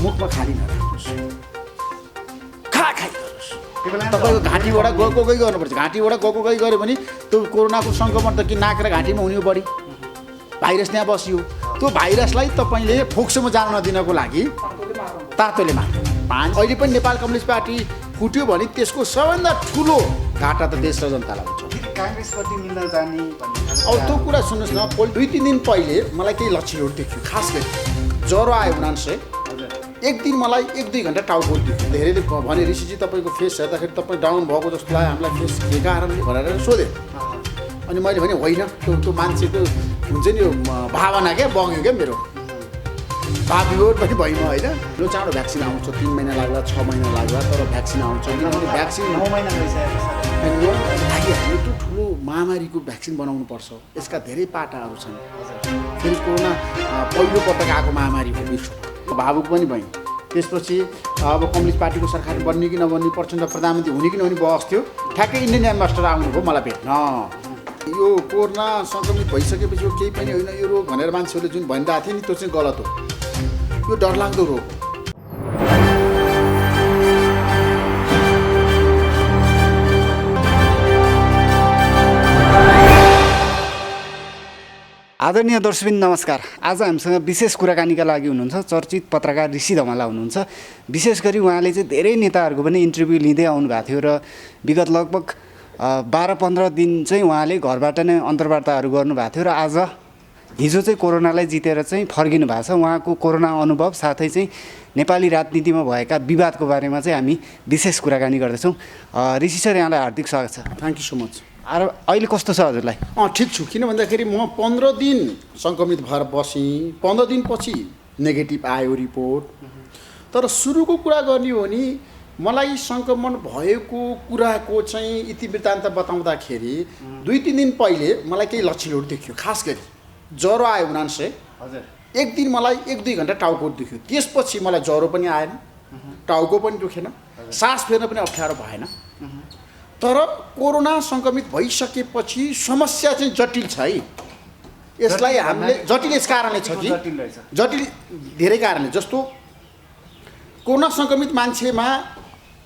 मुखमा खाली नराख्नुहोस्, खाइ गर्नुहोस्। तपाईँको घाँटीबाट गएको गई गर्नुपर्छ। घाँटीबाट गएको गई गऱ्यो भने त्यो कोरोनाको सङ्क्रमण त कि नाक र घाँटीमा हुने हो, बढी भाइरस त्यहाँ बसियो। त्यो भाइरसलाई तपाईँले फोक्सोमा जान नदिनको लागि तातोले मार्नु। अहिले पनि नेपाल कम्युनिस्ट पार्टी फुट्यो भने त्यसको सबभन्दा ठुलो घाटा त देश र जनतालाई हुन्छ। काङ्ग्रेसपट्टि मिल्न जाने अब त्यो कुरा सुन्नुहोस् न, 2-3 दिन पहिले मलाई केही लक्षणहरू देख्यो। खास गरी ज्वरो आयो 99। एक दिन मलाई 1-2 घन्टा टाउको दुख्यो। धेरैले भने ऋषिजी तपाईँको फेस हेर्दाखेरि तपाईँ डाउन भएको जस्तो लाग्यो, हामीलाई फेस के कारणले भनेर सोधेँ। अनि मैले भने होइन, त्यो मान्छेको हुन्छ नि यो भावना क्या बग्यो क्या, मेरो भावियोर पनि भइम होइन। यो चाँडो भ्याक्सिन आउँछ, 3 महिना लाग्ला 6 महिना लाग्ला, तर भ्याक्सिन आउँछ। किनभने भ्याक्सिन 9 महिना भइसकेको लागि हामीले त्यो ठुलो महामारीको भ्याक्सिन बनाउनुपर्छ। यसका धेरै पाटाहरू छन्। फेरि कोरोना पहिलोपटक आएको महामारी हो विश्वमा, भावुक पनि भयौँ। त्यसपछि अब कम्युनिस्ट पार्टीको सरकार बन्ने कि नबन्ने, प्रचण्ड प्रधानमन्त्री हुने कि नहुने बहस थियो। ठ्याक्कै इन्डियन एम्बेसडर आउनुभयो मलाई भेट्न। यो कोरोना सङ्क्रमित भइसकेपछि यो केही पनि होइन यो रोग भनेर मान्छेहरूले जुन भनिरहेको थियो नि, त्यो चाहिँ गलत हो। यो डरलाग्दो रोग हो। आदरणीय दर्शकबिन नमस्कार। आज हामीसँग विशेष कुराकानीका लागि हुनुहुन्छ चर्चित पत्रकार ऋषि धमला हुनुहुन्छ। विशेष गरी उहाँले चाहिँ धेरै नेताहरूको पनि इन्टरभ्यू लिँदै आउनुभएको थियो र विगत लगभग 12-15 दिन चाहिँ उहाँले घरबाट नै अन्तर्वार्ताहरू गर्नुभएको थियो र आज हिजो चाहिँ कोरोनालाई जितेर चाहिँ फर्किनु भएको छ। उहाँको कोरोना अनुभव साथै चाहिँ नेपाली राजनीतिमा भएका विवादको बारेमा चाहिँ हामी विशेष कुराकानी गर्दैछौँ। ऋषि सर, यहाँलाई हार्दिक स्वागत छ। Thank you so much. अहिले कस्तो छ हजुरलाई? ठिक छु। किन भन्दाखेरि म 15 दिन सङ्क्रमित भएर बसेँ। 15 दिनपछि नेगेटिभ आयो रिपोर्ट। तर सुरुको कुरा गर्ने हो भने मलाई सङ्क्रमण भएको कुराको चाहिँ इतिवृत्तान्त बताउँदाखेरि 2-3 दिन पहिले मलाई केही लक्षणहरू देखियो। खास गरी ज्वरो आयो 99। हजुर। एक दिन मलाई 1-2 घन्टा टाउको दुख्यो। त्यसपछि मलाई ज्वरो पनि आएन, टाउको पनि दुखेन, सास फेर्न पनि अप्ठ्यारो भएन। तर कोरोना सङ्क्रमित भइसकेपछि समस्या चाहिँ जटिल छ है। यसलाई हामीले जटिल यस कारणले छ कि जटिल धेरै कारणले, जस्तो कोरोना सङ्क्रमित मान्छेमा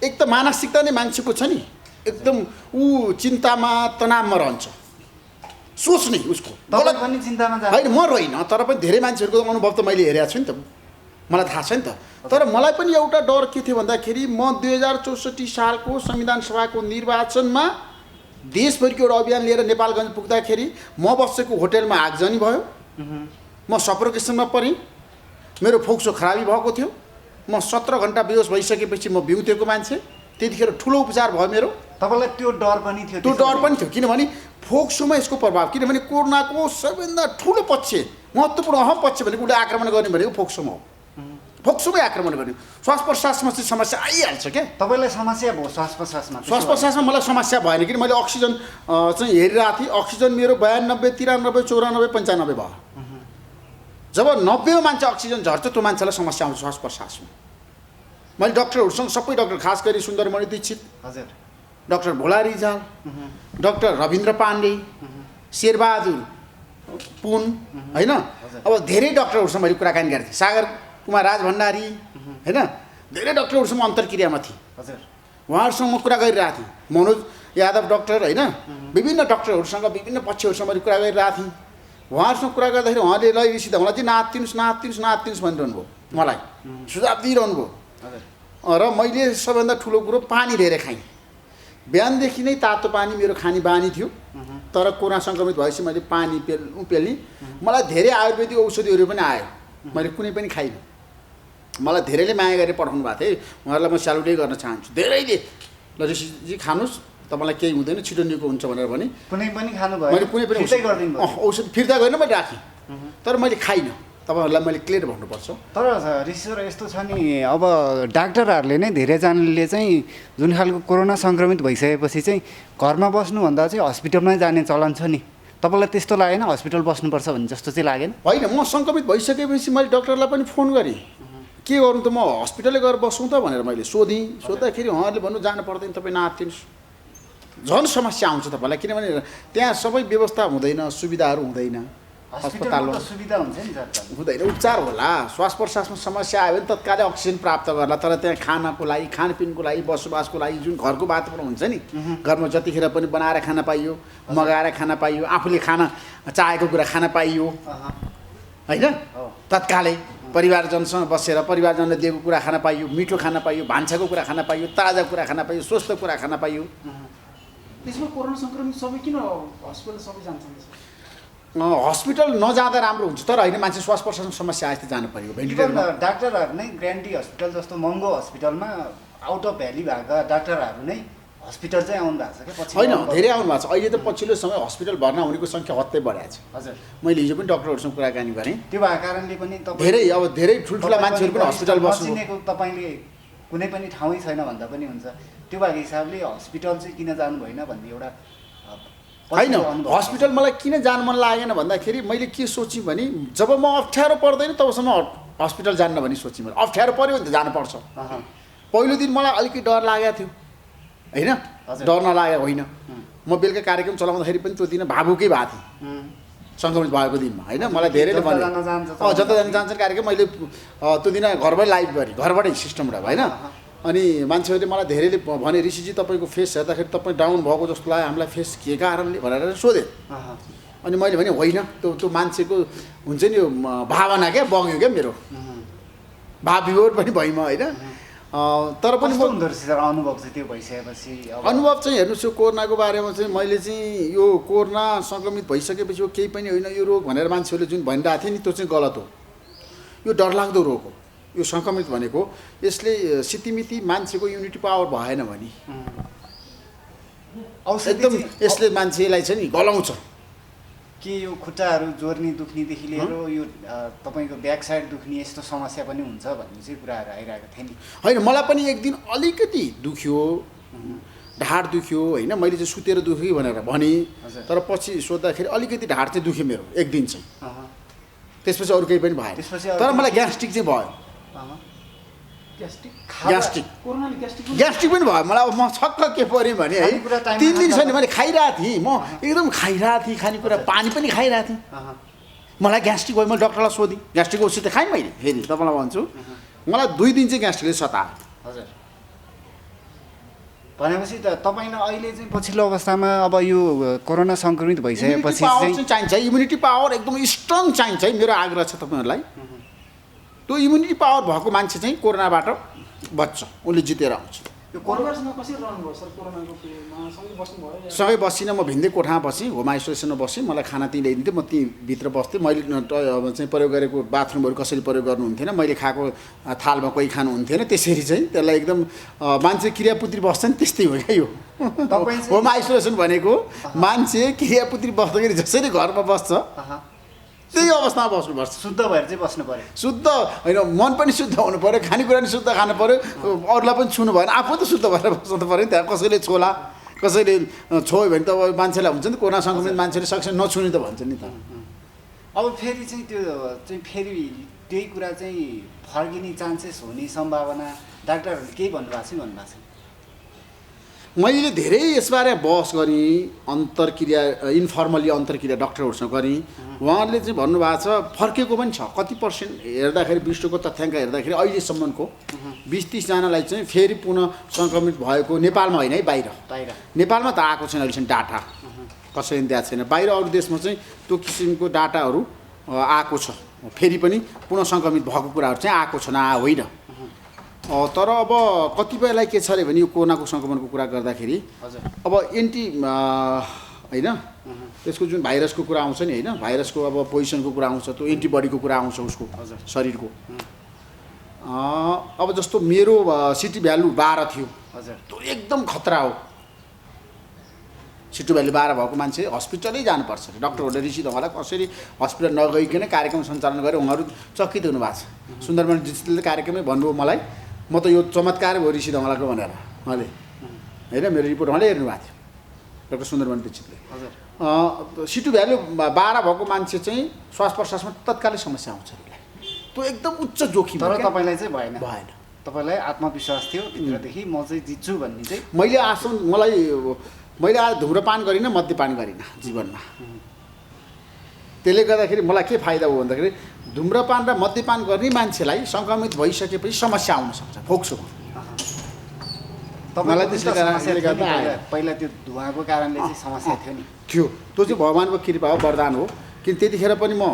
एक त मानसिकता नै मान्छेको छ नि, एकदम ऊ चिन्तामा तनावमा रहन्छ, सोच्ने उसको गलत पनि चिन्तामा जान्छ होइन। म रहेन, तर पनि धेरै मान्छेहरूको अनुभव त मैले हेरेको छु नि त, मलाई थाहा छ नि त। तर मलाई पनि एउटा डर के थियो भन्दाखेरि म 2064 सालको संविधान सभाको निर्वाचनमा देशभरिको एउटा अभियान लिएर नेपालगञ्ज पुग्दाखेरि म बसेको होटेलमा आगजनी भयो। म सफोकेसनमा परेँ, मेरो फोक्सो खराबी भएको थियो। म 17 घन्टा बेहोस भइसकेपछि म बिउतेको मान्छे। त्यतिखेर ठुलो उपचार भयो मेरो। तपाईँलाई त्यो डर पनि थियो? त्यो डर पनि थियो, किनभने फोक्सोमा यसको प्रभाव, किनभने कोरोनाको सबैभन्दा ठुलो पक्ष, महत्त्वपूर्ण अहम पक्ष भनेको उसले आक्रमण गर्ने भनेको फोक्सोमा हो। फोक्सोमै आक्रमण गर्ने, श्वास प्रश्वासमा चाहिँ समस्या आइहाल्छ क्या। तपाईँलाई समस्या भयो श्वास प्रश्वासमा? श्वास प्रश्वासमा मलाई समस्या भएन, किन मैले अक्सिजन चाहिँ हेरिरहेको थिएँ। अक्सिजन मेरो 92, 93, 94, 95 भयो। जब 90मा मान्छे अक्सिजन झर्छ त्यो मान्छेलाई समस्या आउँछ श्वास प्रश्वासमा। मैले डक्टरहरूसँग, सबै डक्टर, खास गरी सुन्दरमणि दीक्षित, हजुर, डाक्टर भोला रिजाल, डाक्टर रविन्द्र पाण्डे, शेरबहादुर पुन, होइन, अब धेरै डक्टरहरूसँग मैले कुराकानी गरेको थिएँ। सागर कुमार राज भण्डारी, होइन, धेरै डक्टरहरूसँग अन्तर्क्रियामा थिएँ। हजुर, उहाँहरूसँग म कुरा गरिरहेको थिएँ। मनोज यादव डक्टर, होइन, विभिन्न डक्टरहरूसँग विभिन्न पक्षहरूसँग मैले कुरा गरिरहेको थिएँ। उहाँहरूसँग कुरा गर्दाखेरि उहाँले ल ऋषि धमला चाहिँ नातिनुहोस् भनिरहनु भयो, मलाई सुझाव दिइरहनु भयो। र मैले सबभन्दा ठुलो कुरो पानी धेरै खाएँ। बिहानदेखि नै तातो पानी मेरो खाने बानी थियो, तर कोरोना सङ्क्रमित भएपछि मैले पानी पेल्ने। मलाई धेरै आयुर्वेदिक औषधिहरू पनि आयो, मैले कुनै पनि खाइनँ। मलाई धेरैले माया गरेर पठाउनु भएको थियो। उहाँहरूलाई म स्यालुटै गर्न चाहन्छु। धेरैले ल ऋषिजी खानुहोस्, तपाईँलाई केही हुँदैन, छिटो निको हुन्छ भनेर भने कुनै पनि खानुभयो? मैले कुनै पनि औषध फिर्ता गरेर मैले राखेँ, तर मैले खाइनँ। तपाईँहरूलाई मैले क्लियर भन्नुपर्छ। तर ऋषि सर, यस्तो छ नि, अब डाक्टरहरूले नै धेरैजनाले चाहिँ जुन खालको कोरोना सङ्क्रमित भइसकेपछि चाहिँ घरमा बस्नुभन्दा चाहिँ हस्पिटलमै जाने चलन छ नि, तपाईँलाई त्यस्तो लागेन? हस्पिटल बस्नुपर्छ भन्ने जस्तो चाहिँ लागेन? होइन, म सङ्क्रमित भइसकेपछि मैले डक्टरलाई पनि फोन गरेँ, के गर्नु त, म हस्पिटलै गएर बसौँ त भनेर मैले सोधेँ। सोद्धाखेरि उहाँहरूले भन्नु जानु पर्दैन, तपाईँ नआत्तिनुहोस्, झन् समस्या आउँछ तपाईँलाई, किनभने त्यहाँ सबै व्यवस्था हुँदैन, सुविधाहरू हुँदैन। अस्पतालमा सुविधा हुन्छ नि सर, हुँदैन, उपचार होला। श्वास प्रश्वासमा समस्या आयो भने तत्कालै अक्सिजन प्राप्त गर्ला, तर त्यहाँ खानाको लागि, खानपिनको लागि, बसोबासको लागि जुन घरको वातावरण हुन्छ नि, घरमा जतिखेर पनि बनाएर खान पाइयो, मगाएर खान पाइयो, आफूले खान चाहेको कुरा खान पाइयो होइन, तत्कालै परिवारजनसँग बसेर परिवारजनले दिएको कुरा खान पाइयो, मिठो खान पाइयो, भान्साको कुरा खान पाइयो, ताजा कुरा खान पाइयो, स्वस्थ कुरा खान पाइयो। त्यसमा कोरोना सङ्क्रमित सबै किन हस्पिटल सबै जान्छन्? हस्पिटल नजाँदा राम्रो हुन्छ, तर होइन, मान्छे श्वास प्रश्वासको समस्या आए जानु पर्यो भेन्टिलेटरमा। डाक्टरहरू नै ग्रान्डी हस्पिटल जस्तो महँगो हस्पिटलमा आउट अफ भ्याली भएका डाक्टरहरू नै हस्पिटल चाहिँ आउनु भएको छ क्या पछि? होइन, धेरै आउनु भएको छ। अहिले त पछिल्लो समय हस्पिटल भर्ना हुनेको सङ्ख्या हत्तै बढाएको छ। हजुर, मैले हिजो पनि डक्टरहरूसँग कुराकानी गरेँ, त्यो भएको कारणले पनि धेरै अब धेरै ठुल्ठुला मान्छेहरू पनि हस्पिटल बस्नु। नचिनेको तपाईँले कुनै पनि ठाउँै छैन भन्दा पनि हुन्छ, त्यो भएको हिसाबले हस्पिटल चाहिँ किन जानु भएन भन्ने एउटा होइन, हस्पिटल मलाई किन जानु मन लागेन भन्दाखेरि मैले के सोचेँ भने जब म अप्ठ्यारो पर्दैन तबसम्म हस्पिटल जान्न भनी सोचेँ। मैले अप्ठ्यारो पऱ्यो भने त जानुपर्छ। पहिलो दिन मलाई अलिकति डर लागेको थियो होइन, डर नलागेको होइन। म बेलुका कार्यक्रम चलाउँदाखेरि पनि त्यो दिन भावुकै भएको थिएँ सङ्क्रमित भएको दिनमा होइन। मलाई धेरैले भने जताजना जान्छन् कार्यक्रम, मैले त्यो दिन घरबाटै लाइभ गरेँ, घरबाटै सिस्टमबाट होइन। अनि मान्छेहरूले मलाई धेरैले भने ऋषिजी तपाईँको फेस हेर्दाखेरि तपाईँ डाउन भएको जस्तो लाग्यो हामीलाई, फेस के कारणले भनेर सोधेँ। अनि मैले भने होइन, त्यो मान्छेको हुन्छ नि यो भावना क्या बग्यो क्या, मेरो भाव विभोर पनि भइम होइन। तर पनि हुँदो रहेछ सर अनुभव चाहिँ त्यो भइसकेपछि? अनुभव चाहिँ हेर्नुहोस्, यो कोरोनाको बारेमा चाहिँ मैले चाहिँ यो कोरोना सङ्क्रमित भइसकेपछि यो केही पनि होइन यो रोग भनेर मान्छेहरूले जुन भनिरहेको थियो नि, त्यो चाहिँ गलत हो। यो डरलाग्दो रोग हो यो सङ्क्रमित भनेको। यसले सितिमिति मान्छेको इम्युनिटी पावर भएन भने एकदम यसले मान्छेलाई चाहिँ नि गलाउँछ। के यो खुट्टाहरू जोर्नी दुख्नेदेखि लिएर यो तपाईँको ब्याक साइड दुख्ने यस्तो समस्या पनि हुन्छ भन्ने चाहिँ कुराहरू आइरहेको थियो नि? होइन, मलाई पनि एक दिन अलिकति दुख्यो, ढाड दुख्यो होइन, मैले चाहिँ सुतेर दुख्यो भनेर भने, तर पछि सोद्धाखेरि अलिकति ढाड चाहिँ दुख्यो मेरो एक दिन चाहिँ। त्यसपछि अरू केही पनि भएन, तर मलाई ग्यास्ट्रिक चाहिँ भयो। ग्यास्ट्रिक पनि भयो मलाई। अब म छक्क के पऱ्यो भने है 3 दिनसम्म मैले खाइरहेको थिएँ, म एकदम खाइरहेको थिएँ, खानेकुरा पानी पनि खाइरहेको थिएँ, मलाई ग्यास्ट्रिक भयो। मैले डक्टरलाई सोधेँ, ग्यास्ट्रिक औषधि त खाएँ मैले, फेरि तपाईँलाई भन्छु मलाई 2 दिन चाहिँ ग्यास्ट्रिकले सतायो। हजुर, भनेपछि त तपाईँलाई अहिले चाहिँ पछिल्लो अवस्थामा अब यो कोरोना सङ्क्रमित भइसकेपछि चाहिँ चाहिन्छ, इम्युनिटी पावर एकदम स्ट्रङ चाहिन्छ है। मेरो आग्रह छ तपाईँहरूलाई, त्यो इम्युनिटी पावर भएको मान्छे चाहिँ कोरोनाबाट बच्छ, उसले जितेर आउँछ। यो कोरोनासँग कसरी रहनुभयो सर? कोरोनाको सँगै बस्नुभयो? सँगै बसिनँ, म भिन्दै कोठामा बसेँ, होम आइसोलेसनमा बसेँ। मलाई खाना त्यहीँ ल्याइदिन्थ्यो, म त्यहीँ भित्र बस्थेँ। मैले चाहिँ प्रयोग गरेको बाथरुमहरू कसरी प्रयोग गर्नुहुन्थेन, मैले खाएको थालमा कोही खानुहुन्थेन, त्यसरी चाहिँ त्यसलाई एकदम मान्छे क्रियापुत्री बस्छ नि त्यस्तै हो क्या यो होम आइसोलेसन भनेको। मान्छे क्रियापुत्री बस्दाखेरि जसरी घरमा बस्छ त्यही अवस्थामा बस्नुपर्छ। शुद्ध भएर चाहिँ बस्नु पऱ्यो। शुद्ध होइन, मन पनि शुद्ध हुनु पऱ्यो, खानेकुरा पनि शुद्ध खानु पऱ्यो, अरूलाई पनि छुनु भएन, आफू त शुद्ध भएर बस्नु पऱ्यो नि। त्यहाँ कसैले छोला कसैले छोयो भने त अब मान्छेलाई हुन्छ नि, कोरोना सङ्क्रमित मान्छेले सक्छ नछुने त भन्छ नि त। अब फेरि चाहिँ त्यो चाहिँ फेरि त्यही कुरा चाहिँ फर्किने चान्सेस हुने सम्भावना डाक्टरहरूले केही भन्नुभएको छ भन्नुभएको छ? मैले धेरै यसबारे बहस गरेँ, अन्तर्क्रिया इन्फर्मली अन्तर्क्रिया डक्टरहरूसँग गरेँ। उहाँहरूले चाहिँ भन्नुभएको छ फर्केको पनि छ कति पर्सेन्ट हेर्दाखेरि, विश्वको तथ्याङ्क हेर्दाखेरि अहिलेसम्मको 20-30 जनालाई चाहिँ फेरि पुनः सङ्क्रमित भएको नेपालमा होइन है, बाहिर नेपालमा त आएको छैन अहिलेसम्म डाटा, कसैले दिएको छैन। बाहिर अरू देशमा चाहिँ त्यो किसिमको डाटाहरू आएको छ, फेरि पनि पुनः सङ्क्रमित भएको कुराहरू चाहिँ आएको छ, होइन। तर अब कतिपयलाई के छ अरे भने यो कोरोनाको सङ्क्रमणको कुरा गर्दाखेरि अब एन्टी होइन त्यसको जुन भाइरसको कुरा आउँछ नि होइन, भाइरसको अब पोजिसनको कुरा आउँछ, त्यो एन्टिबडीको कुरा आउँछ उसको शरीरको। अब जस्तो मेरो सिटी भ्यालु 12 थियो, त्यो एकदम खतरा हो। सिटी भ्यालु 12 भएको मान्छे हस्पिटलै जानुपर्छ। डक्टरहरूले ऋषि धमालाई कसरी हस्पिटल नगइकन कार्यक्रम सञ्चालन गरे, उहाँहरू चकित हुनुभएको छ। सुन्दरमान डिजिटलले कार्यक्रममै भन्नुभयो मलाई, म त यो चमत्कार भयो ऋषि धमालाको भनेर उहाँले होइन, मेरो रिपोर्ट उहाँले हेर्नुभएको थियो डक्टर सुन्दरमान दीक्षितले। सिटी भ्यालु 12 भएको मान्छे चाहिँ श्वास प्रश्वासमा तत्कालै समस्या आउँछ, त्यो एकदम उच्च जोखिम। तर तपाईँलाई चाहिँ भएन? भएन। तपाईँलाई आत्मविश्वास थियो भित्रदेखि म चाहिँ जित्छु भन्ने चाहिँ? मैले मैले आज धुम्रपान गरिनँ, मद्यपान गरिनँ जीवनमा। त्यसले गर्दाखेरि मलाई के फाइदा हो भन्दाखेरि धुम्रपान र मद्यपान गर्ने मान्छेलाई सङ्क्रमित भइसकेपछि समस्या आउन सक्छ फोक्सो। मलाई त्यसले कारणले गर्दा पहिला त्यो धुवाको कारणले चाहिँ समस्या थियो नि। थियो, त्यो चाहिँ भगवान्को कृपा हो, वरदान हो। किन त्यतिखेर पनि म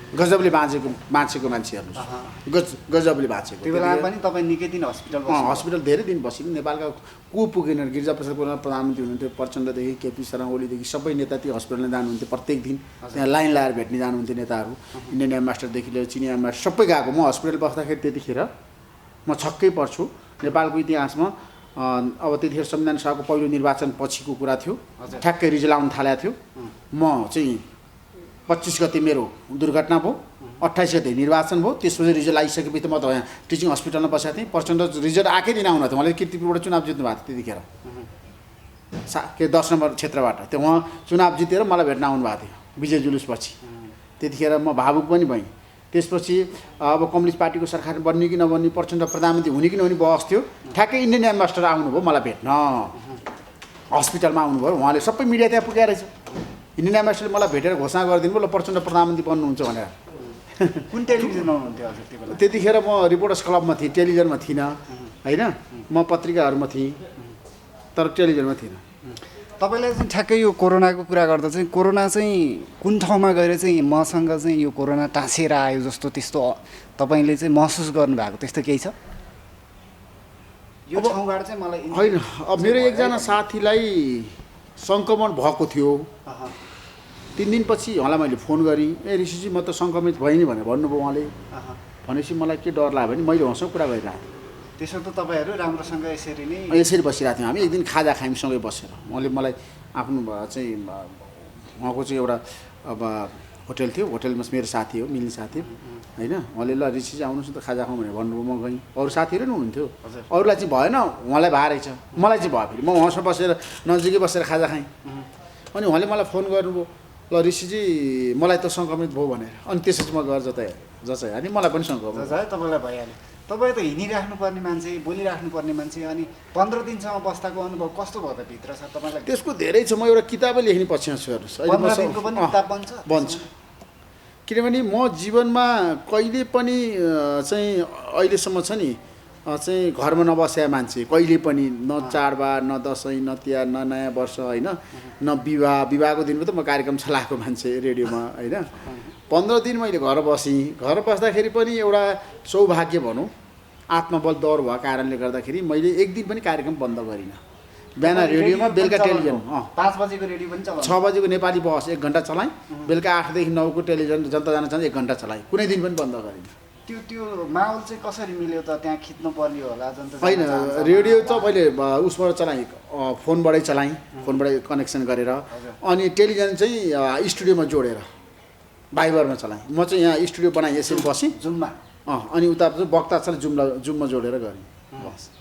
गजबले बाँचेको मान्छे हेर्नुहोस्, गजबले बाँचेको। त्यो बेला पनि तपाईँ निकै दिन हस्पिटल हस्पिटल धेरै दिन बसिनु। नेपालका को पुगेन, गिरिजाप्रसाद प्रधानमन्त्री हुनुहुन्थ्यो, प्रचण्डदेखि केपी शर्मा ओलीदेखि सबै नेता त्यो हस्पिटलमा जानुहुन्थ्यो प्रत्येक दिन। त्यहाँ लाइन लगाएर भेट्ने जानुहुन्थ्यो नेताहरू, इन्डियन एम्बासडरदेखि लिएर चिनी एम्बासडर सबै गएको। म हस्पिटल बस्दाखेरि त्यतिखेर म छक्कै पर्छु। नेपालको इतिहासमा अब त्यतिखेर संविधान सभाको पहिलो निर्वाचन पछिको कुरा थियो, ठ्याक्कै रिजल्ट आउनु थालेको थियो। म चाहिँ 25 गते मेरो दुर्घटना भयो, 28 गते निर्वाचन भयो, त्यसपछि रिजल्ट आइसकेपछि म त यहाँ टिचिङ हस्पिटलमा बसेको थिएँ। प्रचण्ड रिजल्ट आएकै दिन आउनु थियो, मलाई किर्तिपुरबाट चुनाव जित्नु भएको थियो त्यतिखेर, 10 नम्बर क्षेत्रबाट। त्यो उहाँ चुनाव जितेर मलाई भेट्न आउनु भएको थियो विजय जुलुसपछि। त्यतिखेर म भावुक पनि भएँ। त्यसपछि अब कम्युनिस्ट पार्टीको सरकार बन्ने कि नबन्ने, प्रचण्ड प्रधानमन्त्री हुने कि नहुने बहस थियो। ठ्याक्कै इन्डियन एम्बासडर आउनुभयो मलाई भेट्न, हस्पिटलमा आउनुभयो। उहाँले सबै मिडिया त्यहाँ पुगेर रहेछ। इन्डियन एम्बासडरले मलाई भेटेर घोषणा गरिदिनु भयो, ल प्रचण्ड प्रधानमन्त्री बन्नुहुन्छ भनेर। कुन टेलिभिजनमा हुनुहुन्थ्यो हजुर त्यो बेला? त्यतिखेर म रिपोर्टर्स क्लबमा थिएँ, टेलिभिजनमा थिइनँ होइन, म पत्रिकाहरूमा थिएँ तर टेलिभिजनमा थिइनँ। तपाईँलाई चाहिँ ठ्याक्कै यो कोरोनाको कुरा गर्दा चाहिँ कोरोना चाहिँ कुन ठाउँमा गएर चाहिँ मसँग चाहिँ यो कोरोना टाँसेर आयो जस्तो त्यस्तो तपाईँले चाहिँ महसुस गर्नुभएको त्यस्तो केही छ? यो ठाउँबाट चाहिँ मलाई होइन, अब मेरो एकजना साथीलाई सङ्क्रमण भएको थियो। 3 दिनपछि उहाँलाई मैले फोन गरेँ, ए ऋषिजी म त सङ्क्रमित भएँ नि भनेर भन्नुभयो उहाँले। भनेपछि मलाई के डर लाग्यो भने मैले उहाँसँग कुरा गरिरहेको थिएँ। त्यसो त तपाईँहरू राम्रोसँग यसरी नै यसरी बसिरहेको थियौँ हामी। एक दिन खाजा खायौँ सँगै बसेर। उहाँले मलाई आफ्नो चाहिँ उहाँको चाहिँ एउटा अब होटल थियो, होटलमा मेरो साथी हो, मिल्ने साथी होइन। उहाँले ल ऋषिजी आउनुहोस् न त खाजा खाउँ भनेर भन्नुभयो। म गएँ, अरू साथीहरू नि हुनुहुन्थ्यो। अरूलाई चाहिँ भएन, उहाँलाई भए रहेछ, मलाई चाहिँ भयो। फेरि म उहाँसँग बसेर नजिकै बसेर खाजा खाएँ। अनि उहाँले मलाई फोन गर्नुभयो, ल ऋषिजी मलाई त सङ्क्रमित भयो भनेर। अनि त्यसपछि म गएर जतै अनि मलाई पनि सङ्क्रमित तपाईँलाई भइहाल्यो। तपाईँ त हिँडिराख्नु पर्ने मान्छे, बोलिराख्नु पर्ने मान्छे, अनि 15 दिनसम्म बस्दाको अनुभव कस्तो भयो त भित्र छ तपाईँलाई? त्यसको धेरै छ। म एउटा किताबै लेख्ने पक्षमा छु हेर्नुहोस्। 15 दिनको पनि किताब बन्छ। किनभने म जीवनमा कहिले पनि चाहिँ अहिलेसम्म छ नि चाहिँ घरमा नबसेका मान्छे कहिले पनि, न चाडबाड, न दसैँ, न तिहार, न नयाँ वर्ष होइन, न विवाहको दिनमा त म कार्यक्रम चलाएको मान्छे रेडियोमा होइन। 15 दिन मैले घर बसेँ। घर बस्दाखेरि पनि एउटा सौभाग्य भनौँ, आत्मबल दौड भएको कारणले गर्दाखेरि मैले एक दिन पनि कार्यक्रम बन्द गरिनँ। बिहान रेडियोमा, बेलुका टेलिभिजन। 5 बजेको रेडियो पनि चलाउँ, 6 बजेको नेपाली बहस 1 घन्टा चलाएँ, बेलुका 8 देखि 9 को टेलिभिजन जनता जान चाहन्छ 1 घन्टा चलाएँ, कुनै दिन पनि बन्द गरिनँ। त्यो माहौल चाहिँ कसरी मिल्यो त? त्यहाँ खिच्नु पर्यो होला जनता? होइन, रेडियो त मैले उसबाट चलाएँ, फोनबाटै चलाएँ, फोनबाटै कनेक्सन गरेर। अनि टेलिभिजन चाहिँ स्टुडियोमा जोडेर भाइबरमा चलाएँ। म चाहिँ यहाँ स्टुडियो बनाएँ, यसरी बसेँ जुममा, अनि उता बक्ता चाहिँ जुममा जोडेर गरेँ बस।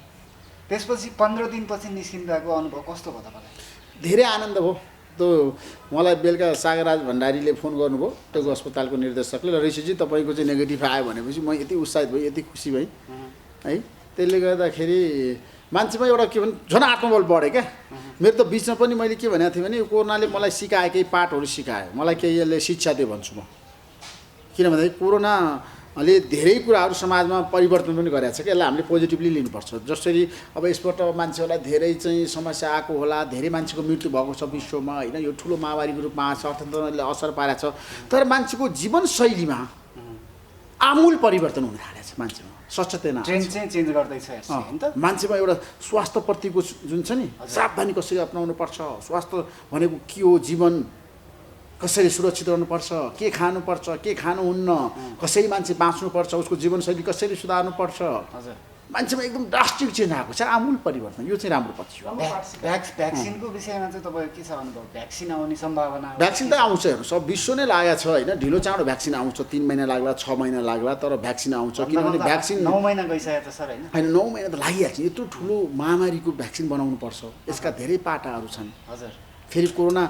त्यसपछि 15 दिनपछि निस्किँदाको अनुभव कस्तो भयो तपाईँलाई? धेरै आनन्द भयो। त्यो मलाई बेलुका सागरराज भण्डारीले फोन गर्नुभयो, टोगो अस्पतालको निर्देशकले, ल ऋषिजी तपाईँको चाहिँ नेगेटिभ आयो भनेपछि म यति उत्साहित भएँ, यति खुसी भएँ है। त्यसले गर्दाखेरि मान्छेमा एउटा के भने झन् आत्मबल बढ्यो क्या। मेरो त बिचमा पनि मैले के भनेको थिएँ भने यो कोरोनाले मलाई सिकायो, केही पाठहरू सिकायो, मलाई केही यसले शिक्षा दियो भन्छु म। किनभने कोरोनाले धेरै कुराहरू समाजमा परिवर्तन पनि गरेको छ कि, यसलाई हामीले पोजिटिभली लिनुपर्छ। जसरी अब यसबाट मान्छेहरूलाई धेरै चाहिँ समस्या आएको होला, धेरै मान्छेको मृत्यु भएको छ विश्वमा होइन, यो ठुलो महामारीको रूपमा आएको छ, अर्थतन्त्रले असर पारेको छ, तर मान्छेको जीवनशैलीमा आमूल परिवर्तन हुन थालेको छ। मान्छेमा सचेतना ट्रेन्ड चाहिँ चेन्ज गर्दैछ हैन त? मान्छेमा एउटा स्वास्थ्यप्रतिको जुन छ नि सावधानी कसरी अपनाउनुपर्छ, स्वास्थ्य भनेको के हो, जीवन कसरी सुरक्षित रहनुपर्छ, के खानुपर्छ, के खानुहुन्न, कसरी मान्छे बाँच्नुपर्छ, उसको जीवनशैली कसरी सुधार्नुपर्छ। हजुर, मान्छेमा एकदम ड्रास्टिक चेन्ज आएको छ, आमूल परिवर्तन। यो चाहिँ राम्रो पक्ष हो। भ्याक्सिनको विषयमा चाहिँ तपाईँ के छ अनुभव? भ्याक्सिन आउने सम्भावना? भ्याक्सिन त आउँछ, हेर्नु सब विश्व नै लागेको छ होइन। ढिलो चाँडो भ्याक्सिन आउँछ, 3 महिना लाग्ला, 6 महिना लाग्ला, तर भ्याक्सिन आउँछ। किनभने भ्याक्सिन 9 महिना गइसक्यो त सर होइन? 9 महिना त लागिहाल्छ। यत्रो ठुलो महामारीको भ्याक्सिन बनाउनु पर्छ, यसका धेरै पाटाहरू छन्। हजुर, फेरि कोरोना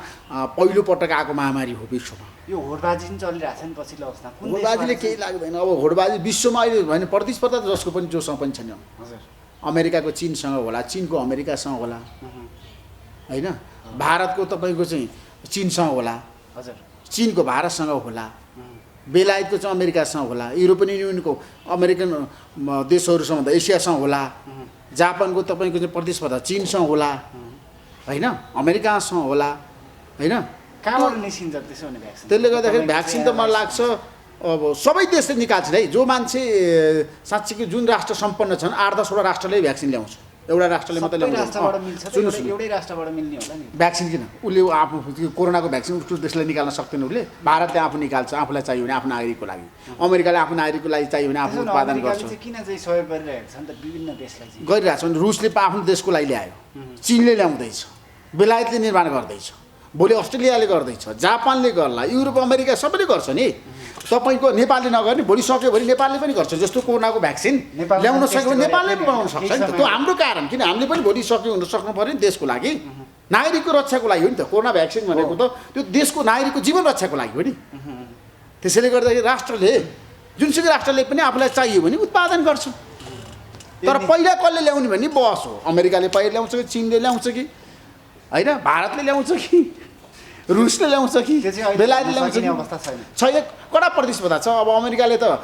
पहिलो पटक आएको महामारी हो विश्वमा। यो होडबाजी पनि चलिरहेको छ नि पछिल्लो अवस्था? होडबाजीले केही लाग्दैन। अब होडबाजी विश्वमा अहिले भने प्रतिस्पर्धा जसको पनि जोसँग पनि छैन। हजुर, अमेरिकाको चिनसँग होला, चिनको अमेरिकासँग होला होइन, भारतको तपाईँको चाहिँ चिनसँग होला, हजुर, चिनको भारतसँग होला, बेलायतको चाहिँ अमेरिकासँग होला, युरोपियन युनियनको अमेरिकन देशहरूसँग त एसियासँग होला, जापानको तपाईँको चाहिँ प्रतिस्पर्धा चिनसँग होला होइन, अमेरिकासँग होला होइन। कहाँबाट निस्किन्छ त्यसो भने भ्याक्सिन? त्यसले गर्दाखेरि भ्याक्सिन त मलाई लाग्छ अब सबै देशले निकाल्छ है। जो मान्छे साँच्चीकै जुन राष्ट्र सम्पन्न छन् 8-10 वटा राष्ट्रले भ्याक्सिन ल्याउँछ, एउटा राष्ट्रले मात्रै राष्ट्रबाट मिल्छ, सुन्नुहोस् एउटै राष्ट्रबाट मिल्ने होला नि भ्याक्सिन। किन उसले आफ्नो कोरोनाको भ्याक्सिन उसको देशलाई निकाल्न सक्दैन, उसले भारतले आफू निकाल्छ, आफूलाई चाहियो भने आफ्नो नागरिकको लागि, अमेरिकाले आफ्नो नागरिकको लागि चाहियो भने आफू उत्पादन गर्छ। किन चाहिँ सहयोग गरिरहेको छ नि त विभिन्न देशलाई चाहिँ? गरिरहेको छ। रुसले आफ्नो देशको लागि ल्यायो, चिनले ल्याउँदैछ, बेलायतले निर्माण गर्दैछ, भोलि अस्ट्रेलियाले गर्दैछ, जापानले गर्ला, युरोप अमेरिका सबैले गर्छ नि। तपाईँको नेपालले नगर्ने भोलि सक्यो भने नेपालले पनि गर्छ। जस्तो कोरोनाको भ्याक्सिन ल्याउन सक्यो भने नेपालले पनि बनाउन सक्छ नि त। त्यो हाम्रो कारण, किन हामीले पनि भोलि सक्यो हुन सक्नु पऱ्यो नि देशको लागि, नागरिकको रक्षाको लागि हो नि त। कोरोना भ्याक्सिन भनेको त त्यो देशको नागरिकको जीवन रक्षाको लागि हो नि। त्यसैले गर्दाखेरि राष्ट्रले जुनसुकै राष्ट्रले पनि आफूलाई चाहियो भने उत्पादन गर्छ। तर पहिला कसले ल्याउने भन्ने बहस हो। अमेरिकाले पहिला ल्याउँछ कि चिनले ल्याउँछ कि होइन, भारतले ल्याउँछ कि रुसले ल्याउँछ कि बेलायतले ल्याउँछ कि अवस्था छैन। छैन, कडा प्रतिस्पर्धा छ। अब अमेरिकाले त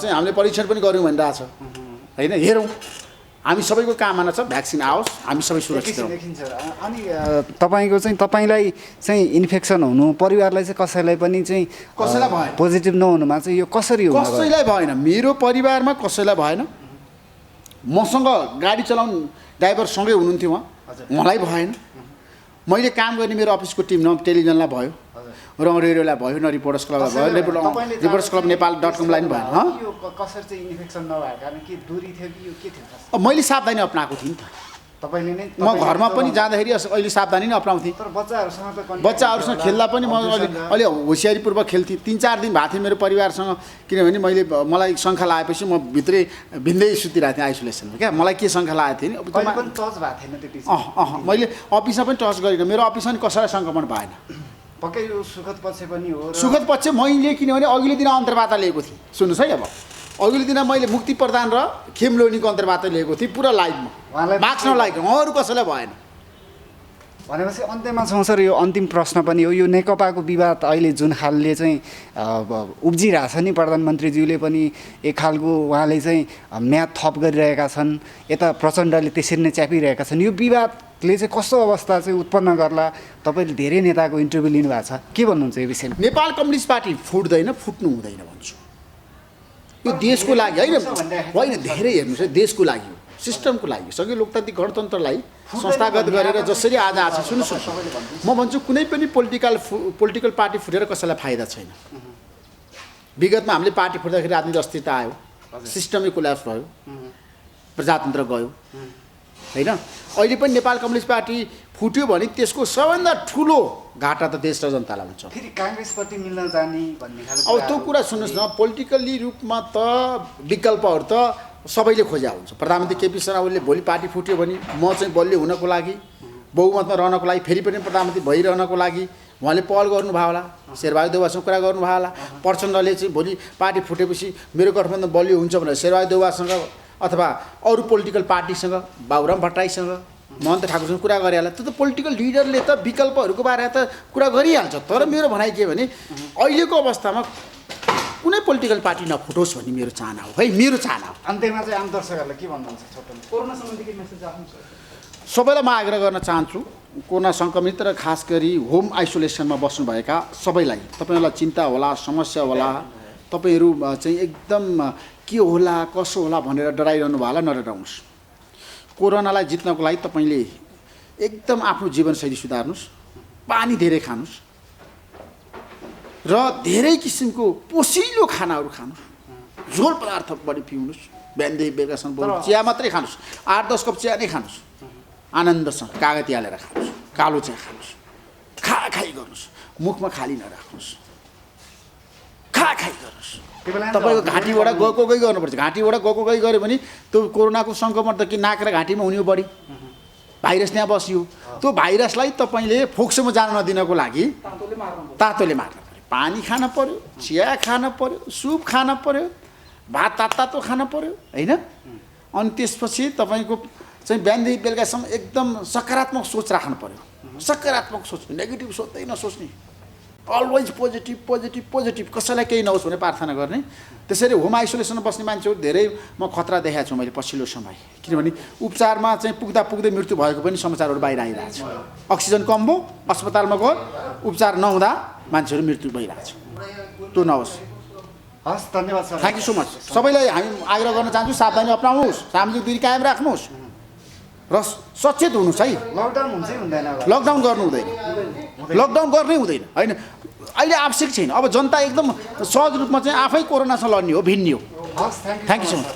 चाहिँ हामीले परीक्षण पनि गऱ्यौँ भनिरहेछ होइन। हेरौँ, हामी सबैको कामना छ भ्याक्सिन आओस्, हामी सबै सुरक्षित हौँ। अनि तपाईँको चाहिँ तपाईँलाई चाहिँ इन्फेक्सन हुनु, परिवारलाई चाहिँ कसैलाई पनि चाहिँ कसैलाई भएन, पोजिटिभ नहुनुमा चाहिँ यो कसरी हो? कसैलाई भएन, मेरो परिवारमा कसैलाई भएन। मसँग गाडी चलाउने ड्राइभर सँगै हुनुहुन्थ्यो उहाँ, मलाई भएन। मैले काम गर्ने मेरो अफिसको टिम न टेलिभिजनलाई भयो, र रेडियोलाई भयो, न रिपोर्टर्स क्लबलाई भयो, रिपोर्टर्स क्लब नेपाल.com-लाई पनि भएन। कसरी चाहिँ इन्फेक्सन नभएको कारण के दूरी थियो कि यो के थियो? मैले सावधानी अपनाएको थिएँ नि त। तपाईँले नै म घरमा पनि जाँदाखेरि अहिले सावधानी नै अपनाउँथेँ। तर बच्चाहरूसँग खेल्दा पनि म अलि होसियारीपूर्वक खेल्थेँ। 3-4 दिन भएको थियो मेरो परिवारसँग, किनभने मलाई शङ्का लागेपछि म भित्रै भिन्दै सुतिरहेको थिएँ आइसोलेसनमा। क्या मलाई के शङ्का लागेको थियो नि, मैले अफिसमा पनि टच गरिनँ। मेरो अफिसमा पनि कसैलाई सङ्क्रमण भएन। पक्कै यो सुखद पक्ष पनि हो। सुखद पक्ष मैले, किनभने अघिल्लो दिन अन्तर्वार्ता लिएको थिएँ। सुन्नुहोस् है, अब अघिल्लो दिन मैले मुक्ति प्रधान र खेमलोनीको अन्तर्वार्ता लिएको थिएँ पुरा लाइभमा, मार्क्स नलागेको, अरू कसैलाई भएन। भनेपछि अन्त्यमा छौँ सर, यो अन्तिम प्रश्न पनि हो। यो नेकपाको विवाद अहिले जुन खालले चाहिँ उब्जिरहेछ नि, प्रधानमन्त्रीज्यूले पनि एक खालको उहाँले चाहिँ म्याद थप गरिरहेका छन्, यता प्रचण्डले त्यसरी नै च्यापिरहेका छन्। यो विवादले चाहिँ कस्तो अवस्था चाहिँ उत्पन्न गर्ला? तपाईँले धेरै नेताको इन्टरभ्यू लिनुभएको छ, के भन्नुहुन्छ यो विषयमा? नेपाल कम्युनिस्ट पार्टी फुट्दैन, फुट्नु हुँदैन भन्छु। यो देशको लागि होइन, धेरै हेर्नुहोस् है, देशको लागि हो, सिस्टमको लागि हो। सबै लोकतान्त्रिक गणतन्त्रलाई संस्थागत गरेर जसरी आज आएको छ, सुन्नुहोस्, म भन्छु कुनै पनि पोलिटिकल पार्टी फुटेर कसैलाई फाइदा छैन। विगतमा हामीले पार्टी फुट्दाखेरि राजनीतिक अस्थिरता आयो, सिस्टमै कोल्याप्स भयो, प्रजातन्त्र गयो होइन। अहिले पनि नेपाल कम्युनिस्ट पार्टी फुट्यो भने त्यसको सबैभन्दा ठुलो घाटा त देश र जनतालाई हुन्छ। फेरि काङ्ग्रेसपट्टि मिल्न जाने भन्ने खालको अब त्यो कुरा सुन्नुहोस् न, पोलिटिकल्ली रूपमा त विकल्पहरू त सबैले खोज्या हुन्छ। प्रधानमन्त्री केपी शर्मा ओलीले भोलि पार्टी फुट्यो भने म चाहिँ बलियो हुनको लागि, बहुमतमा रहनको लागि, फेरि पनि प्रधानमन्त्री भइरहनको लागि उहाँले पहल गर्नुभयो होला, शेरबहादुर देउवासँग कुरा गर्नुभयो होला। प्रचण्डले चाहिँ भोलि पार्टी फुटेपछि मेरो गठबन्धन बलियो हुन्छ भनेर शेरबहादुर देउवासँग अथवा अरू पोलिटिकल पार्टीसँग, बाबुराम भट्टराईसँग, महन्त ठाकुरसँग कुरा गरिहाल्ला। त्यो त पोलिटिकल लिडरले त विकल्पहरूको बारेमा त कुरा गरिहाल्छ। तर मेरो भनाइ के भने अहिलेको अवस्थामा कुनै पोलिटिकल पार्टी नफुटोस् भन्ने मेरो चाहना हो है, मेरो चाहना हो। अन्त्यमा चाहिँ आम दर्शकहरूलाई के भन्नुहुन्छ? कोरोना सम्बन्धी के मेसेज आफ्नो सबैलाई म आग्रह गर्न चाहन्छु, कोरोना सङ्क्रमित र खास गरी होम आइसोलेसनमा बस्नुभएका सबैलाई, तपाईँहरूलाई चिन्ता होला, समस्या होला, तपाईँहरू चाहिँ एकदम के होला कसो होला भनेर डराइरहनु भयो होला, नडराउनुहोस्। कोरोनालाई जित्नको लागि तपाईँले एकदम आफ्नो जीवनशैली सुधार्नुहोस्, पानी धेरै खानुहोस् र धेरै किसिमको पोसिलो खानाहरू खानुहोस्, झोल पदार्थ बढी पिउनुहोस्, बिहानदेखि बेलुकासम्म चिया मात्रै खानुहोस्, 8-10 कप चिया नै खानुहोस्, आनन्दसँग कागती हालेर खानुहोस्, कालो चिया खानुहोस्, खाइ गर्नुहोस्, मुखमा खाली नराख्नुहोस्, खाइ गर्नुहोस्। तपाईँको घाँटीबाट गएको गई गर्नुपर्छ। घाँटीबाट गएको गई गऱ्यो भने त्यो कोरोनाको सङ्क्रमण त कि नाक र घाँटीमा हुने हो, बढी भाइरस त्यहाँ बस्यो। त्यो भाइरसलाई तपाईँले फोक्सोमा जान नदिनको लागि तातोले मार्नु पऱ्यो, पानी खान पऱ्यो, चिया खान पऱ्यो, सुप खान पऱ्यो, भात तातो खान पऱ्यो होइन। अनि त्यसपछि तपाईँको चाहिँ बिहानदेखि बेलुकासम्म एकदम सकारात्मक सोच राख्नु पऱ्यो। सकारात्मक सोच, नेगेटिभ सोच चाहिँ नसोच्ने। अलवेज पोजिटिभ पोजिटिभ पोजिटिभ, कसैलाई केही नहोस् भने प्रार्थना गर्ने। त्यसरी होम आइसोलेसनमा बस्ने मान्छेहरू धेरै म खतरा देखाएको छु मैले पछिल्लो समय, किनभने उपचारमा चाहिँ पुग्दा पुग्दै मृत्यु भएको पनि समाचारहरू बाहिर आइरहेछ। अक्सिजन कम भयो, अस्पतालमा गयो, उपचार नहुँदा मान्छेहरू मृत्यु भइरहेछ। त्यो नहोस्। हस्, धन्यवाद sir. Thank you so much. सबैलाई हामी आग्रह गर्न चाहन्छु, सावधानी अपनाउनुहोस्, सामाजिक दूरी कायम राख्नुहोस् र सचेत हुनुहोस् है। लकडाउन हुन्छ कि हुँदैन? लकडाउन गर्नु हुँदैन, लकडाउन गर्नै हुँदैन होइन। अहिले आवश्यक छैन। अब जनता एकदम सहज रूपमा चाहिँ आफै कोरोनासँग लड्ने हो, भिड्ने हो। हस्, थ्याङ्क यू सो मच।